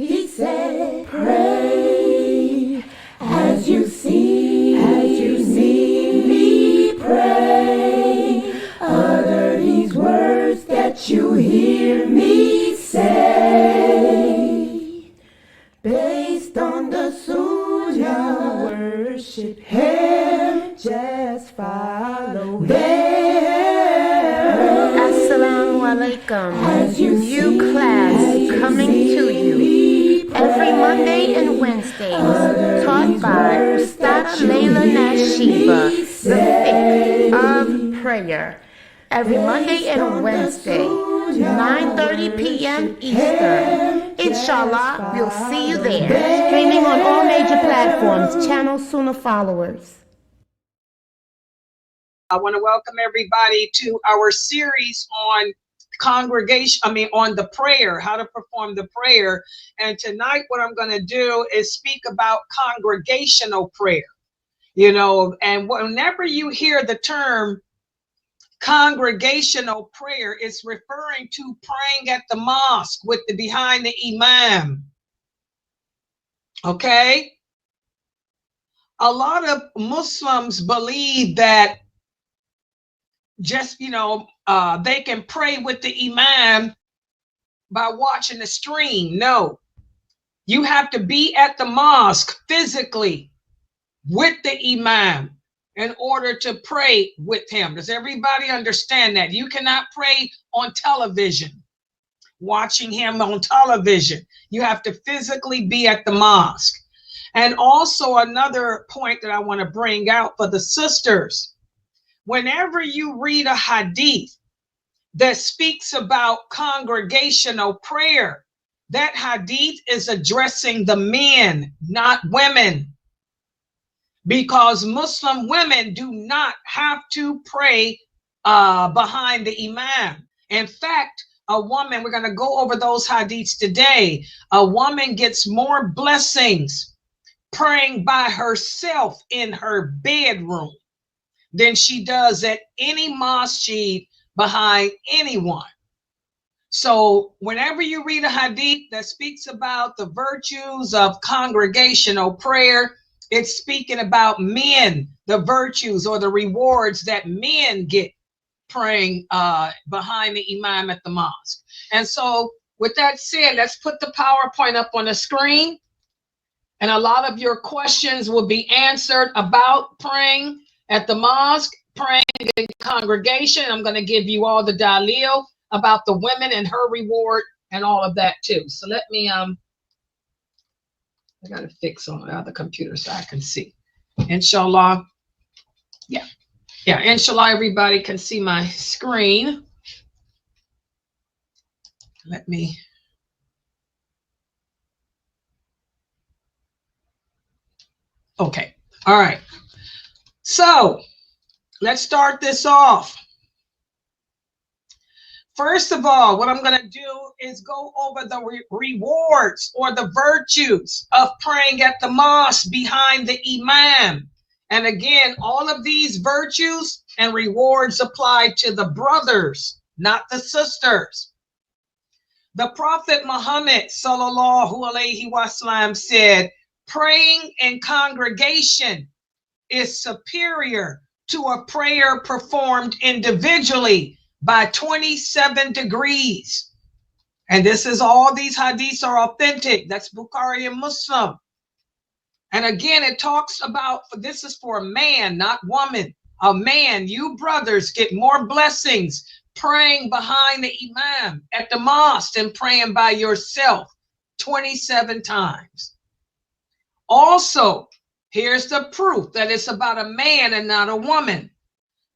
He said, pray as you see me pray. Utter these words that you hear me say. Based on the Sunnah, worship Him, just follow them. Assalamu alaikum. New class coming to you every Monday and Wednesdays, taught by Ustad Layla Nashiba, the fiqh of prayer. Every Monday and Wednesday, 9:30 p.m. Eastern. Inshallah, we'll see you there. Streaming on all major platforms. Channel Sunnahfollowers. I want to welcome everybody to our series on on the prayer, how to perform the prayer. And tonight what I'm going to do is speak about congregational prayer. And whenever you hear the term congregational prayer, it's referring to praying at the mosque behind the imam. Okay? A lot of Muslims believe that they can pray with the imam by watching the stream. No, you have to be at the mosque physically with the imam in order to pray with him. Does everybody understand that? You cannot pray on television, watching him on television. You have to physically be at the mosque. And also another point that I want to bring out for the sisters. Whenever you read a hadith that speaks about congregational prayer, that hadith is addressing the men, not women, because Muslim women do not have to pray behind the imam. In fact, a woman, we're going to go over those hadiths today, a woman gets more blessings praying by herself in her bedroom than she does at any masjid behind anyone. So whenever you read a hadith that speaks about the virtues of congregational prayer, it's speaking about men, the virtues or the rewards that men get praying behind the imam at the mosque. And so with that said, let's put the PowerPoint up on the screen. And a lot of your questions will be answered about praying at the mosque, praying in congregation. I'm going to give you all the dalil about the women and her reward and all of that too. So let me, I got to fix on the other computer so I can see. Inshallah. Yeah. Inshallah, everybody can see my screen. Let me. Okay. All right. So let's start this off. First of all, what I'm going to do is go over the rewards or the virtues of praying at the mosque behind the imam. And again, all of these virtues and rewards apply to the brothers, not the sisters. The Prophet Muhammad sallallahu alaihi wasallam said, praying in congregation is superior to a prayer performed individually by 27 degrees. And this is all these hadiths are authentic. That's Bukhari and Muslim. And again, it talks about, this is for a man, not woman. A man, you brothers get more blessings praying behind the imam at the mosque than praying by yourself 27 times. Also, here's the proof that it's about a man and not a woman.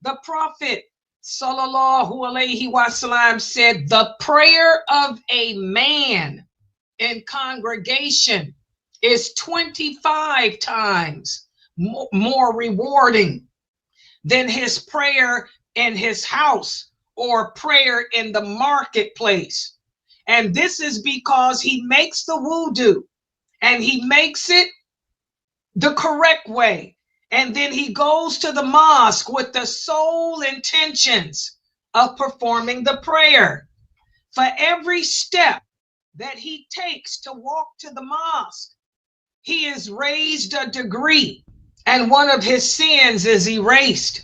The Prophet sallallahu alaihi wasallam said, the prayer of a man in congregation is 25 times more rewarding than his prayer in his house or prayer in the marketplace. And this is because he makes the wudu and he makes it the correct way. And then he goes to the mosque with the sole intentions of performing the prayer. For every step that he takes to walk to the mosque, he is raised a degree, and one of his sins is erased.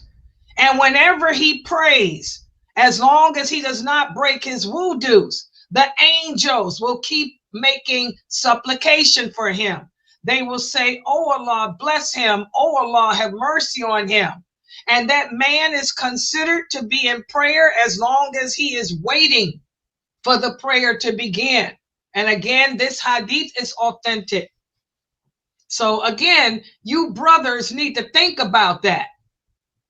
And whenever he prays, as long as he does not break his wudus, the angels will keep making supplication for him. They will say, "Oh Allah, bless him. Oh Allah, have mercy on him." And that man is considered to be in prayer as long as he is waiting for the prayer to begin. And again, this hadith is authentic. So again, you brothers need to think about that.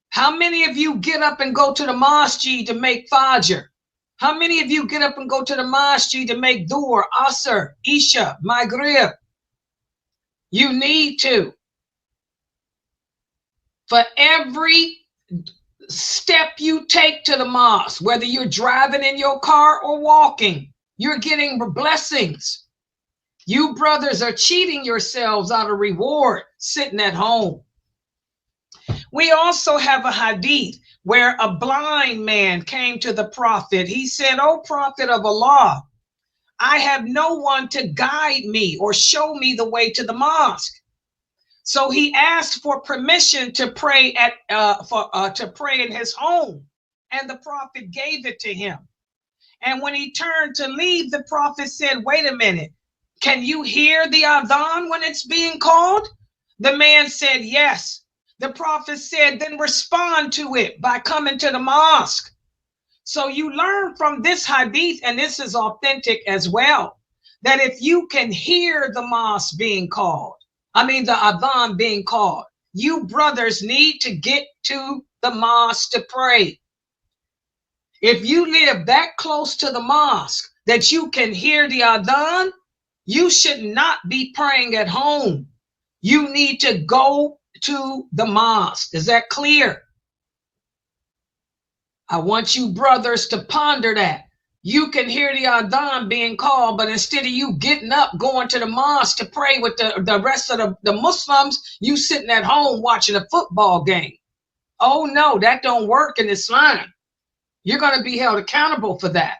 How many of you get up and go to the masjid to make fajr? How many of you get up and go to the masjid to make dhuhr, asr, isha, maghrib? You need to. For every step you take to the mosque, whether you're driving in your car or walking, you're getting blessings. You brothers are cheating yourselves out of reward sitting at home. We also have a hadith where a blind man came to the prophet. He said, "O prophet of Allah, I have no one to guide me or show me the way to the mosque." So he asked for permission to pray to pray in his home, and the prophet gave it to him. And when he turned to leave, the prophet said, "Wait a minute, can you hear the adhan when it's being called?" The man said, "Yes." The prophet said, "Then respond to it by coming to the mosque." So you learn from this hadith, and this is authentic as well, that if you can hear the mosque being called, the adhan being called, you brothers need to get to the mosque to pray. If you live that close to the mosque that you can hear the adhan, you should not be praying at home. You need to go to the mosque. Is that clear? I want you brothers to ponder that. You can hear the adhan being called, but instead of you getting up, going to the mosque to pray with the rest of the Muslims, you sitting at home watching a football game. Oh no, that don't work in Islam. You're going to be held accountable for that.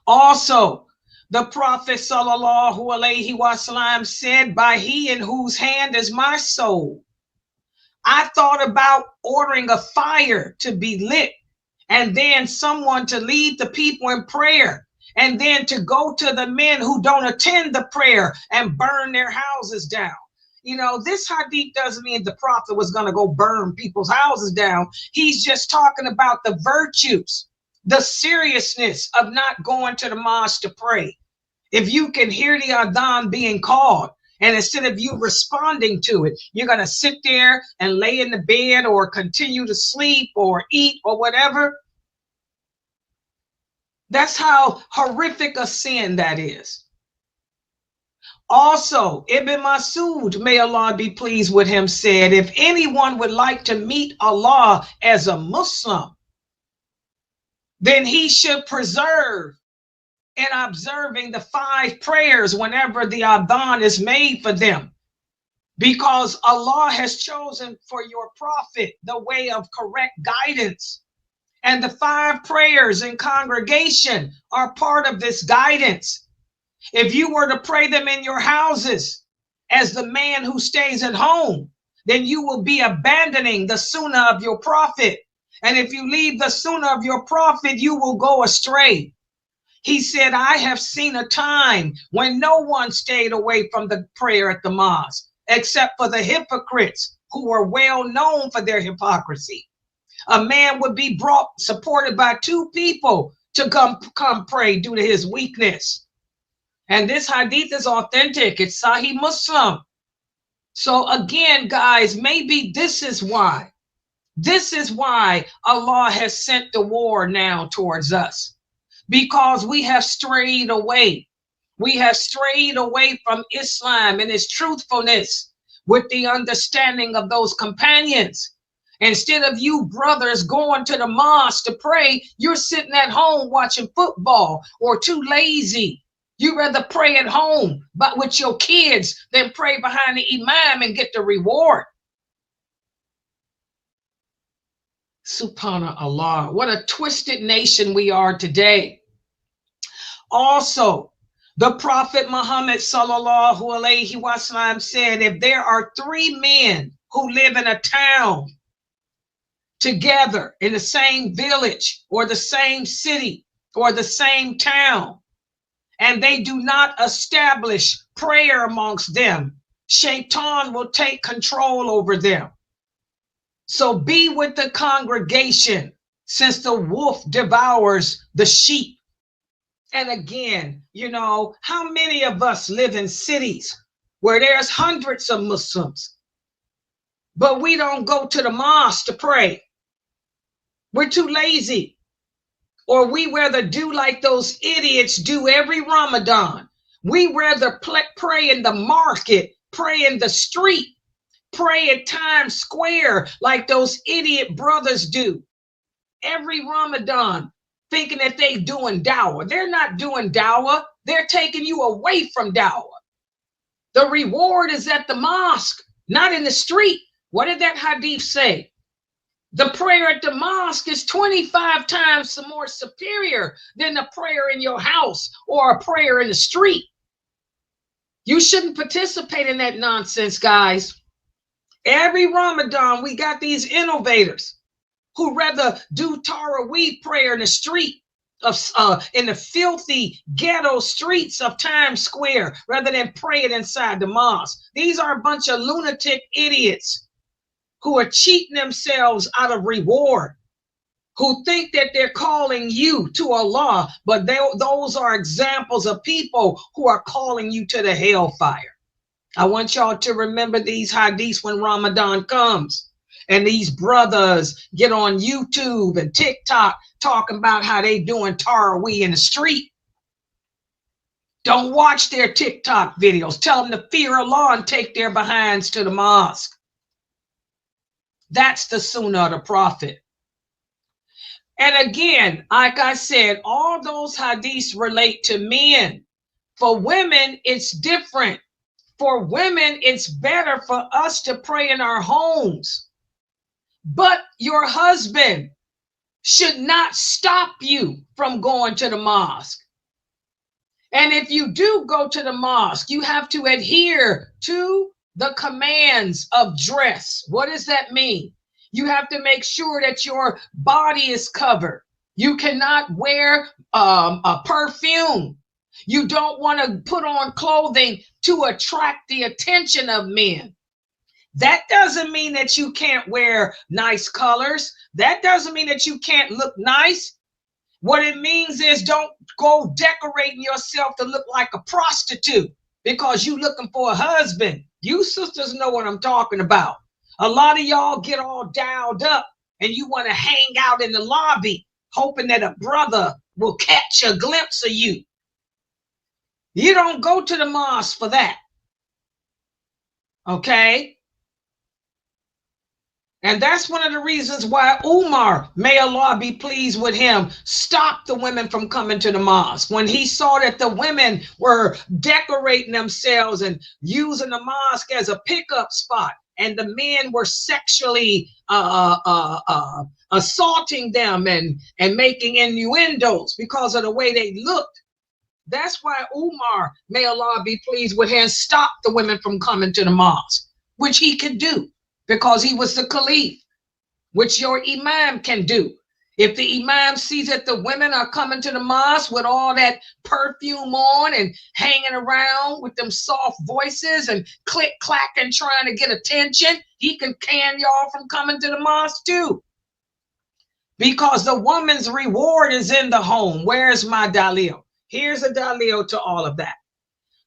Also, the Prophet sallallahu alaihi wasallam said, "By he in whose hand is my soul, I thought about ordering a fire to be lit, and then someone to lead the people in prayer, and then to go to the men who don't attend the prayer and burn their houses down." This hadith doesn't mean the prophet was going to go burn people's houses down. He's just talking about the virtues, the seriousness of not going to the mosque to pray. If you can hear the adhan being called, and instead of you responding to it, you're going to sit there and lay in the bed or continue to sleep or eat or whatever. That's how horrific a sin that is. Also, Ibn Masud, may Allah be pleased with him, said, "If anyone would like to meet Allah as a Muslim, then he should preserve in observing the 5 prayers whenever the adhan is made for them, because Allah has chosen for your prophet the way of correct guidance, and the 5 prayers in congregation are part of this guidance. If you were to pray them in your houses as the man who stays at home, then you will be abandoning the sunnah of your prophet, and if you leave the sunnah of your prophet, you will go astray." He said, "I have seen a time when no one stayed away from the prayer at the mosque, except for the hypocrites who were well known for their hypocrisy. A man would be brought, supported by 2 people to come pray due to his weakness." And this hadith is authentic. It's Sahih Muslim. So again, guys, maybe this is why Allah has sent the war now towards us. Because we have strayed away. We have strayed away from Islam and its truthfulness with the understanding of those companions. Instead of you brothers going to the mosque to pray, you're sitting at home watching football or too lazy. You rather pray at home, but with your kids, than pray behind the imam and get the reward. Subhanallah, what a twisted nation we are today. Also, the Prophet Muhammad sallallahu alaihi wasallam said, if there are 3 men who live in a town together in the same village or the same city or the same town, and they do not establish prayer amongst them, Shaitan will take control over them. So be with the congregation, since the wolf devours the sheep. And again, how many of us live in cities where there's hundreds of Muslims, but we don't go to the mosque to pray? We're too lazy. Or we rather do like those idiots do every Ramadan. We rather pray in the market, pray in the street, pray at Times Square like those idiot brothers do every Ramadan, thinking that they doing dawah. They're not doing dawah. They're taking you away from dawah. The reward is at the mosque, not in the street. What did that hadith say? The prayer at the mosque is 25 times more superior than the prayer in your house or a prayer in the street. You shouldn't participate in that nonsense, guys. Every Ramadan, we got these innovators who rather do Taraweeh prayer in the street, in the filthy ghetto streets of Times Square, rather than pray it inside the mosque. These are a bunch of lunatic idiots who are cheating themselves out of reward, who think that they're calling you to Allah, but those are examples of people who are calling you to the hellfire. I want y'all to remember these hadiths when Ramadan comes, and these brothers get on YouTube and TikTok talking about how they doing Taraweeh in the street. Don't watch their TikTok videos. Tell them to fear Allah and take their behinds to the mosque. That's the sunnah of the Prophet. And again, like I said, all those hadiths relate to men. For women, it's different. For women, it's better for us to pray in our homes. But your husband should not stop you from going to the mosque. And if you do go to the mosque, you have to adhere to the commands of dress. What does that mean? You have to make sure that your body is covered. You cannot wear a perfume. You don't want to put on clothing to attract the attention of men. That doesn't mean that you can't wear nice colors. That doesn't mean that you can't look nice. What it means is don't go decorating yourself to look like a prostitute because you looking for a husband. You sisters know what I'm talking about. A lot of y'all get all dialed up and you want to hang out in the lobby hoping that a brother will catch a glimpse of you. You don't go to the mosque for that. Okay? And that's one of the reasons why Umar, may Allah be pleased with him, stopped the women from coming to the mosque. When he saw that the women were decorating themselves and using the mosque as a pickup spot, and the men were sexually assaulting them and making innuendos because of the way they looked. That's why Umar, may Allah be pleased with him, stopped the women from coming to the mosque, which he could do because he was the caliph, which your imam can do. If the imam sees that the women are coming to the mosque with all that perfume on and hanging around with them soft voices and click clack and trying to get attention, he can can y'all from coming to the mosque too. Because the woman's reward is in the home. Where's my dalil? Here's a dalil to all of that.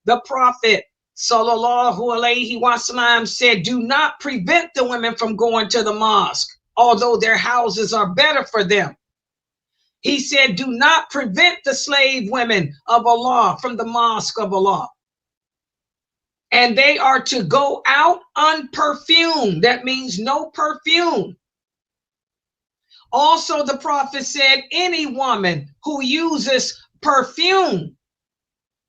The Prophet sallallahu alaihi wasallam said, do not prevent the women from going to the mosque, although their houses are better for them. He said, do not prevent the slave women of Allah from the mosque of Allah. And they are to go out unperfumed. That means no perfume. Also, the Prophet said, any woman who uses perfume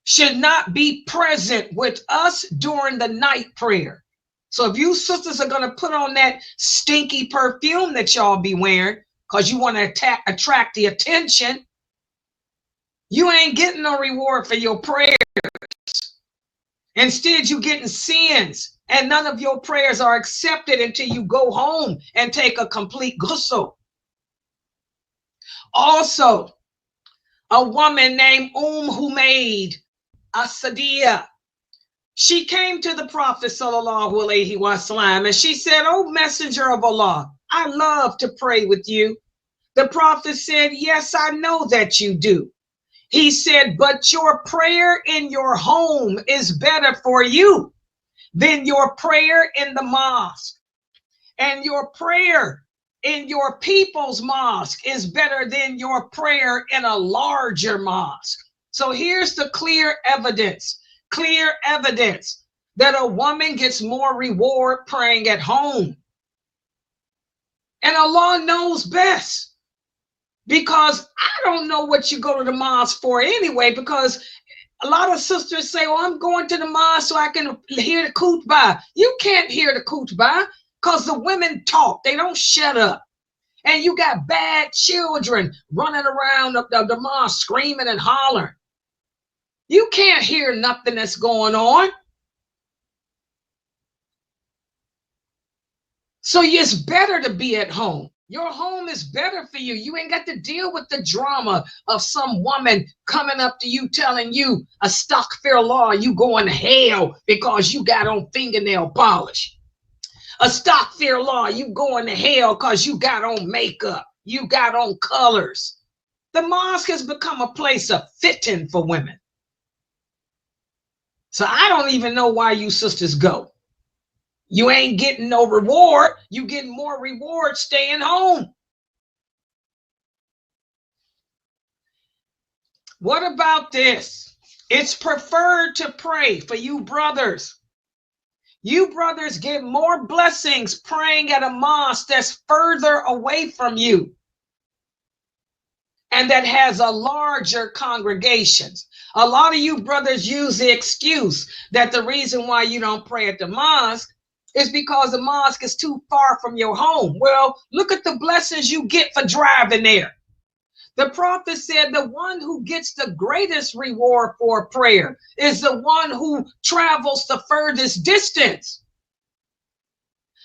should not be present with us during the night prayer. So if you sisters are going to put on that stinky perfume that y'all be wearing because you want to attract the attention, You ain't getting no reward for your prayer. Instead, you're getting sins, and none of your prayers are accepted until you go home and take a complete ghusl. Also, a woman named Humayd As-Sadiya, she came to the Prophet sallallahu alaihi wasallam and she said, "Oh, Messenger of Allah, I love to pray with you." The Prophet said, "Yes, I know that you do." He said, "But your prayer in your home is better for you than your prayer in the mosque. And your prayer in your people's mosque is better than your prayer in a larger mosque." So here's the clear evidence that a woman gets more reward praying at home. And Allah knows best, because I don't know what you go to the mosque for anyway, because a lot of sisters say, "Oh, I'm going to the mosque so I can hear the khutbah." You can't hear the khutbah because the women talk. They don't shut up. And you got bad children running around the mosque screaming and hollering. You can't hear nothing that's going on. So it's better to be at home. Your home is better for you. You ain't got to deal with the drama of some woman coming up to you telling you, "Astaghfirullah, you going to hell because you got on fingernail polish. Astaghfirullah, you going to hell because you got on makeup. You got on colors." The mosque has become a place of fitting for women. So I don't even know why you sisters go. You ain't getting no reward. You getting more reward staying home. What about this? It's preferred to pray for you brothers. You brothers get more blessings praying at a mosque that's further away from you and that has a larger congregations. A lot of you brothers use the excuse that the reason why you don't pray at the mosque is because the mosque is too far from your home. Well, look at the blessings you get for driving there. The Prophet said the one who gets the greatest reward for prayer is the one who travels the furthest distance.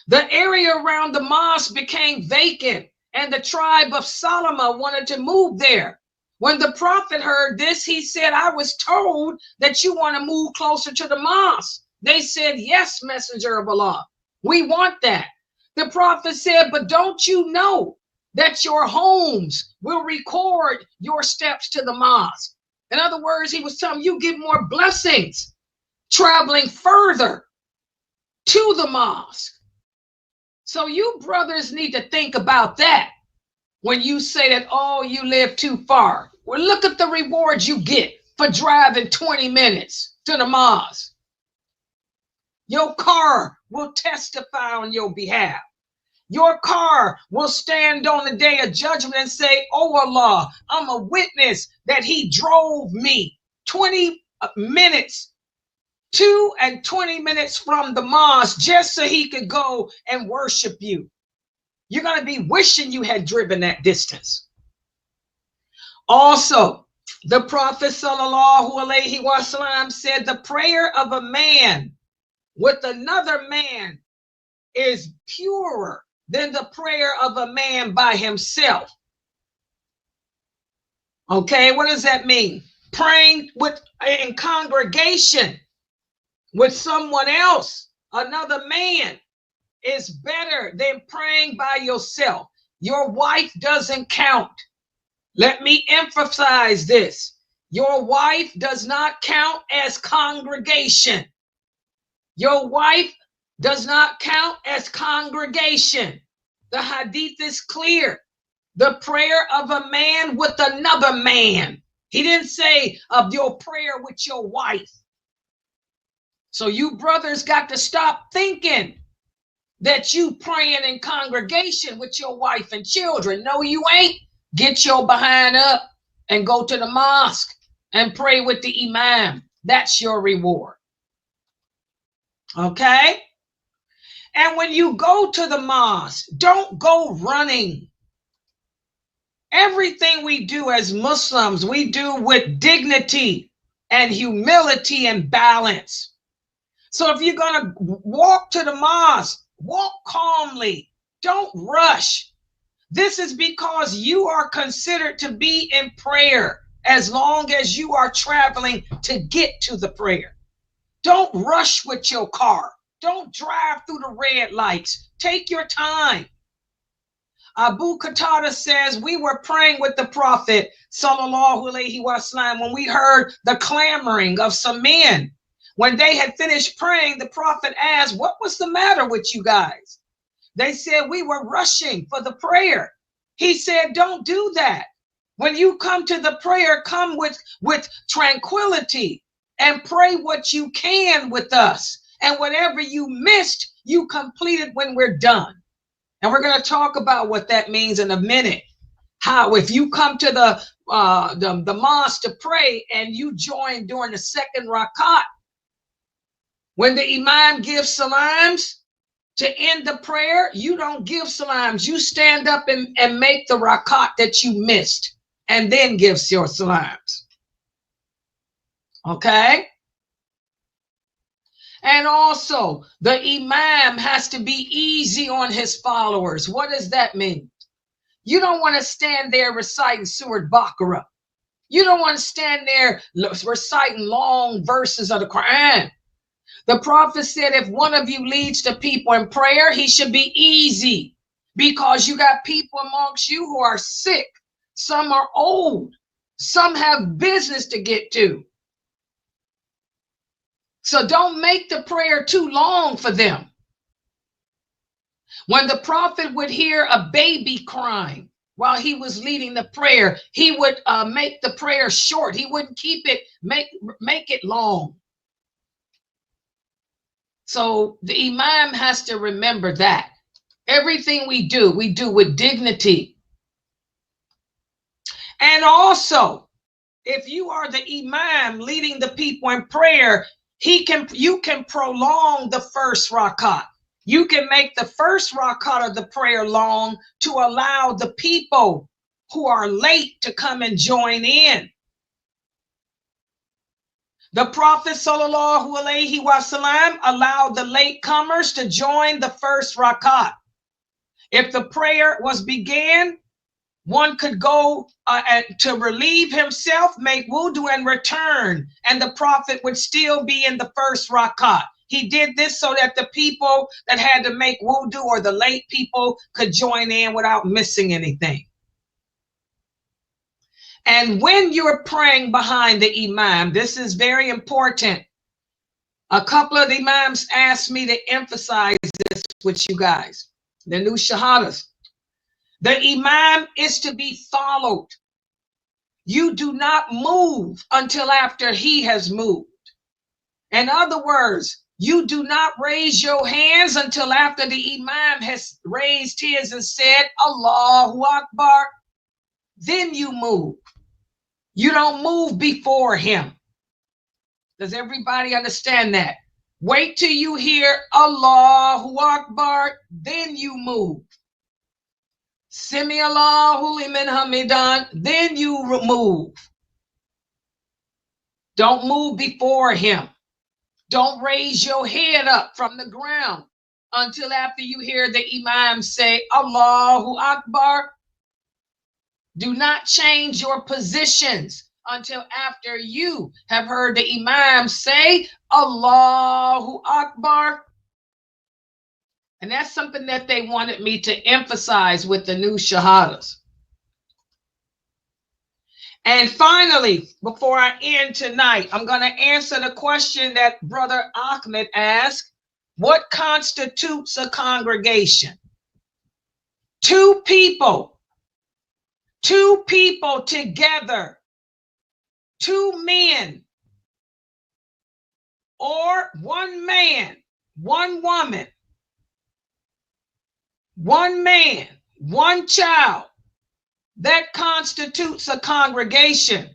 The area around the mosque became vacant, and the tribe of Solomon wanted to move there. When the Prophet heard this, he said, "I was told that you want to move closer to the mosque." They said, "Yes, Messenger of Allah, we want that." The Prophet said, "But don't you know that your homes will record your steps to the mosque?" In other words, he was telling you get more blessings traveling further to the mosque. So you brothers need to think about that when you say that, "Oh, you live too far." Well, look at the rewards you get for driving 20 minutes to the mosque. Your car will testify on your behalf. Your car will stand on the day of judgment and say, "Oh Allah, I'm a witness that he drove me 20 minutes to and 20 minutes from the mosque just so he could go and worship you." You're going to be wishing you had driven that distance. Also, the Prophet sallallahu alaihi wasallam said the prayer of a man with another man is purer than the prayer of a man by himself. Okay, what does that mean? Praying in congregation with someone else, another man, is better than praying by yourself. Your wife doesn't count. Let me emphasize this. Your wife does not count as congregation. Your wife does not count as congregation. The hadith is clear. The prayer of a man with another man. He didn't say of your prayer with your wife. So you brothers got to stop thinking that you praying in congregation with your wife and children. No, you ain't. Get your behind up and go to the mosque and pray with the imam. That's your reward. Okay? And when you go to the mosque, don't go running. Everything we do as Muslims, we do with dignity and humility and balance. So if you're going to walk to the mosque, walk calmly. Don't rush. This is because you are considered to be in prayer as long as you are traveling to get to the prayer. Don't rush with your car. Don't drive through the red lights. Take your time. Abu Qatada says, we were praying with the Prophet, sallallahu alaihi wasallam, when we heard the clamoring of some men. When they had finished praying, the Prophet asked, what was the matter with you guys? They said, we were rushing for the prayer. He said, don't do that. When you come to the prayer, come with tranquility and pray what you can with us. And whatever you missed, you completed when we're done. And we're going to talk about what that means in a minute. How if you come to the mosque to pray and you join during the second rakat, when the imam gives salams to end the prayer, you don't give salams. You stand up and make the rakat that you missed and then gives your salams. Okay? And also, the imam has to be easy on his followers. What does that mean? You don't want to stand there reciting Surah Baqarah. You don't want to stand there reciting long verses of the Quran. The Prophet said, if one of you leads the people in prayer, he should be easy, because you got people amongst you who are sick. Some are old. Some have business to get to. So don't make the prayer too long for them. When the Prophet would hear a baby crying while he was leading the prayer, he would make the prayer short. He wouldn't keep it, make it long. So the imam has to remember that. Everything we do with dignity. And also, if you are the imam leading the people in prayer, you can prolong the first rakat. You can make the first rakat of the prayer long to allow the people who are late to come and join in. The Prophet sallallahu alaihi wasallam allowed the latecomers to join the first rakat. If the prayer was began, one could go to relieve himself, make wudu and return, and the Prophet would still be in the first rakat. He did this so that the people that had to make wudu, or the late people, could join in without missing anything. And when you're praying behind the imam, this is very important. A couple of the imams asked me to emphasize this with you guys, the new shahadas. The imam is to be followed. You do not move until after he has moved. In other words, you do not raise your hands until after the imam has raised his and said, Allahu Akbar. Then you move. You don't move before him. Does everybody understand that? Wait till you hear Allahu Akbar, then you move. Sami Allahu liman hamidan, then you move. Don't move before him. Don't raise your head up from the ground until after you hear the imam say Allahu Akbar. Do not change your positions until after you have heard the imam say Allahu Akbar. And that's something that they wanted me to emphasize with the new shahadas. And finally, before I end tonight, I'm going to answer the question that Brother Ahmed asked. What constitutes a congregation? Two people together, two men, or one man, one woman, one man, one child, that constitutes a congregation.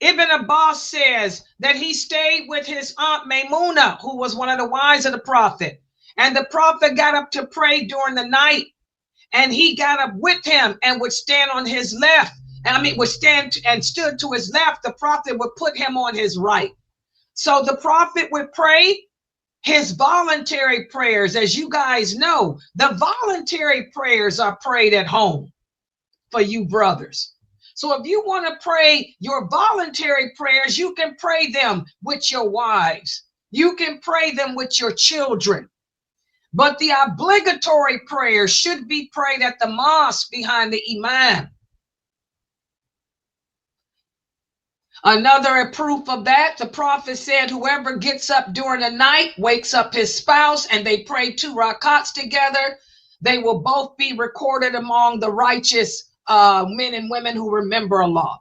Ibn Abbas says that he stayed with his aunt Maymuna, who was one of the wives of the Prophet. And the Prophet got up to pray during the night. and he got up with him and would stand on his left. Would stand and stood to his left. The prophet would put him on his right. So the prophet would pray his voluntary prayers. As you guys know, the voluntary prayers are prayed at home for you brothers. So if you want to pray your voluntary prayers, you can pray them with your wives. You can pray them with your children. But the obligatory prayers should be prayed at the mosque behind the imam. Another proof of that, the prophet said, whoever gets up during the night, wakes up his spouse, and they pray 2 rakats together, they will both be recorded among the righteous men and women who remember Allah.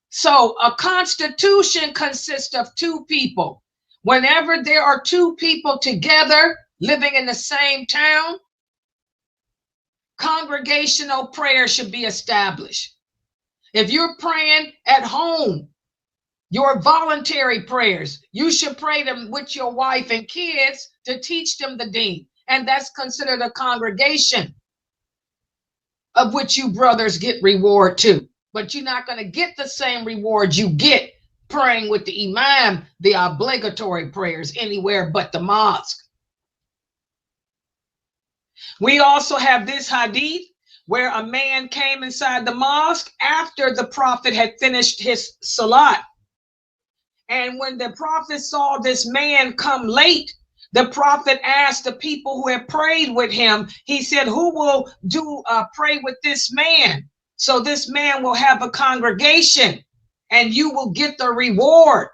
So a constitution consists of 2 people. Whenever there are 2 people together living in the same town, congregational prayer should be established. If you're praying at home, your voluntary prayers, you should pray them with your wife and kids to teach them the deen. And that's considered a congregation, of which you brothers get reward too. But you're not going to get the same reward you get praying with the imam, the obligatory prayers, anywhere but the mosque. We also have this hadith where a man came inside the mosque after the prophet had finished his salat. And when the prophet saw this man come late, the prophet asked the people who had prayed with him, he said, who will pray with this man? So this man will have a congregation and you will get the reward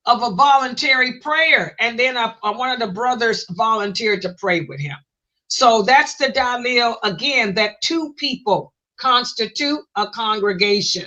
of a voluntary prayer. And then one of the brothers volunteered to pray with him. So that's the dalil again, that 2 people constitute a congregation.